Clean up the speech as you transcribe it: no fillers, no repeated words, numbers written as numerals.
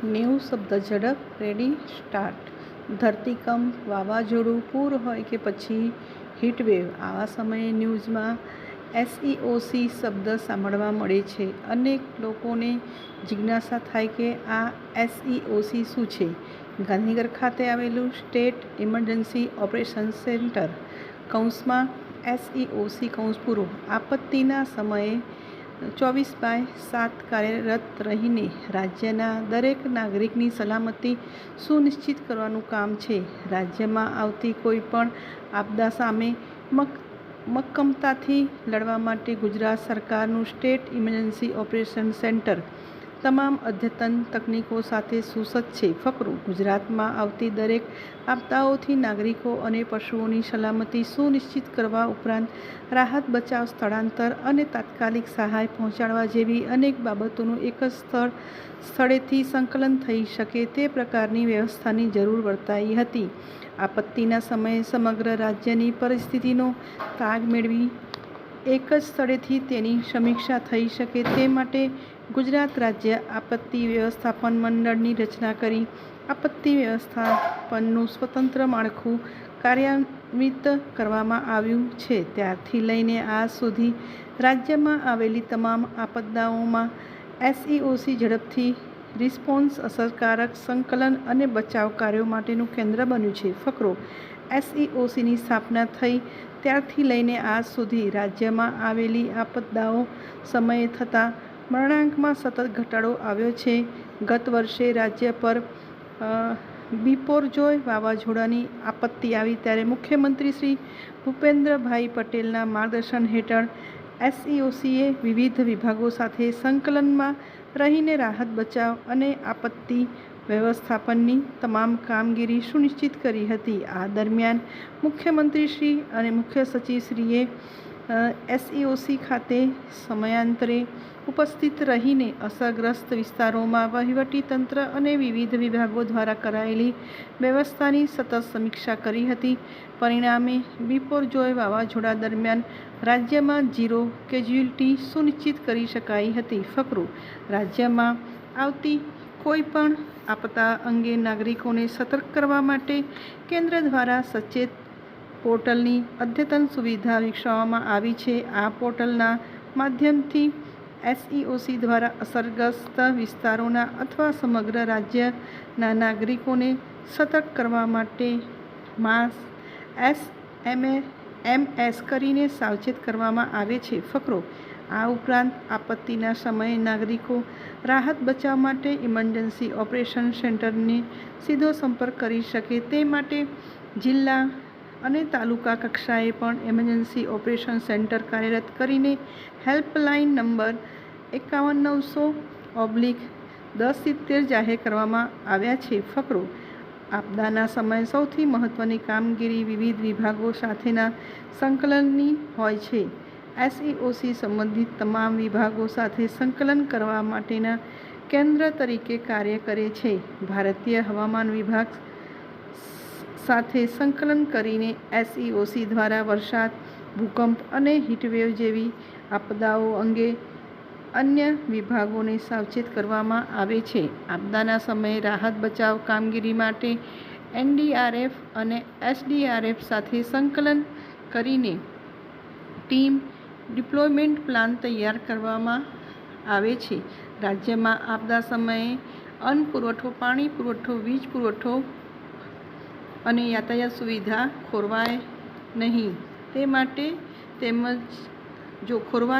90 શબ્દ ઝડપ. Ready start. ધરતીકંપ, વાવાઝોડું, પૂર હોય કે પછી હીટવેવ, આવા સમયે ન્યૂઝમાં SEOC શબ્દ સાંભળવા મળે છે. અનેક લોકોને જિજ્ઞાસા થાય કે આ SEOC શું છે. ગાંધીનગર ખાતે આવેલું સ્ટેટ ઇમરજન્સી ઓપરેશન સેન્ટર કૌંસમાં SEOC આપત્તિના સમયે 24/7 કાર્યરત રહીને રાજ્યના દરેક નાગરિકની સલામતી સુનિશ્ચિત કરવાનું કામ છે. રાજ્યમાં આવતી કોઈ પણ આપદા સામે મક્કમતાથી લડવા માટે ગુજરાત સરકારનું સ્ટેટ ઇમરજન્સી ઓપરેશન સેન્ટર તમામ અદ્યતન તકનીકો સાથે સુસજ્જ છે. ફકરો: ગુજરાતમાં આવતી દરેક આપદાઓથી નાગરિકો અને પશુઓની સલામતી સુનિશ્ચિત કરવા ઉપરાંત રાહત બચાવ, સ્થળાંતર અને તાત્કાલિક સહાય પહોંચાડવા જેવી અનેક બાબતોનું એક જ સ્થળેથી સંકલન થઈ શકે તે પ્રકારની વ્યવસ્થાની જરૂર વર્તાઈ હતી. આપત્તિના સમયે સમગ્ર રાજ્યની પરિસ્થિતિનો તાગ મેળવી એક જ સ્થળેથી તેની સમીક્ષા થઈ શકે તે માટે ગુજરાત રાજ્ય આપત્તિ વ્યવસ્થાપન મંડળની રચના કરી આપત્તિ વ્યવસ્થાપનનું સ્વતંત્ર માળખું કાર્યાન્વિત કરવામાં આવ્યું છે. ત્યારથી લઈને આજ સુધી રાજ્યમાં આવેલી તમામ આપદાઓમાં SEOC ઝડપથી રિસ્પોન્સ, અસરકારક સંકલન અને બચાવ કાર્યો માટેનું કેન્દ્ર બન્યું છે. ફકરો: SEOCની સ્થાપના થઈ ત્યારથી લઈને આજ સુધી રાજ્યમાં આવેલી આપદાઓ સમયે થતા મરણાંકમાં સતત ઘટાડો આવ્યો છે. ગત વર્ષે રાજ્ય પર બિપોરજોય વાવાઝોડાની આપત્તિ આવી ત્યારે મુખ્યમંત્રી શ્રી ભૂપેન્દ્રભાઈ પટેલના માર્ગદર્શન હેઠળ SEOCએ વિવિધ વિભાગો સાથે સંકલનમાં રહીને રાહત બચાવ અને આપત્તિ વ્યવસ્થાપનની તમામ કામગીરી સુનિશ્ચિત કરી હતી. આ દરમિયાન મુખ્યમંત્રીશ્રી અને મુખ્ય સચિવશ્રીએ SEOC ખાતે સમયાંતરે ઉપસ્થિત રહીને અસરગ્રસ્ત વિસ્તારોમાં વહીવટીતંત્ર અને વિવિધ વિભાગો દ્વારા કરાયેલી વ્યવસ્થાની સતત સમીક્ષા કરી હતી. પરિણામે બિપોરજોય વાવાઝોડા દરમિયાન રાજ્યમાં 0 કેઝ્યુઅલ્ટી સુનિશ્ચિત કરી શકાઈ હતી. ફકરો: રાજ્યમાં આવતી કોઈ પણ આપદા અંગે નાગરિકોને સતર્ક કરવા માટે કેન્દ્ર દ્વારા સચેત પોર્ટલની અદ્યતન સુવિધા વિકસાવવામાં આવી છે. આ પોર્ટલના માધ્યમથી SEOC દ્વારા અસરગ્રસ્ત વિસ્તારોના અથવા સમગ્ર રાજ્યના નાગરિકોને સતર્ક કરવા માટે SMS કરીને સાવચેત કરવામાં આવે છે. ફકરો: આ ઉપરાંત આપત્તિના સમયે નાગરિકો રાહત બચાવ માટે ઇમરજન્સી ઓપરેશન સેન્ટરને સીધો સંપર્ક કરી શકે તે માટે જિલ્લા અને તાલુકા કક્ષાએ પણ ઇમરજન્સી ઓપરેશન સેન્ટર કાર્યરત કરીને હેલ્પલાઇન નંબર 5190/1070 જાહેર કરવામાં આવ્યા છે. ફકરો: આપદાના સમયે સૌથી મહત્વની કામગીરી વિવિધ વિભાગો સાથેના સંકલનની હોય છે. SEOC સંબંધિત તમામ વિભાગો સાથે સંકલન કરવા માટેના કેન્દ્ર તરીકે કાર્ય કરે છે. ભારતીય હવામાન વિભાગ સાથે સંકલન કરીને SEOC દ્વારા વરસાદ, ભૂકંપ અને હીટવેવ જેવી આપદાઓ અંગે અન્ય વિભાગોને સાવચેત કરવામાં આવે છે. આપદાના સમયે રાહત બચાવ કામગીરી માટે NDRF અને SDRF સાથે સંકલન કરીને ટીમ ડિપ્લોયમેન્ટ પ્લાન તૈયાર કરવામાં આવે છે. રાજ્યમાં આપદા સમયે અન્ન પુરવઠો, પાણી પુરવઠો, વીજ પુરવઠો અને યાતાયાત સુવિધા ખોરવાય નહીં તે માટે તેમજ જો ખોરવાય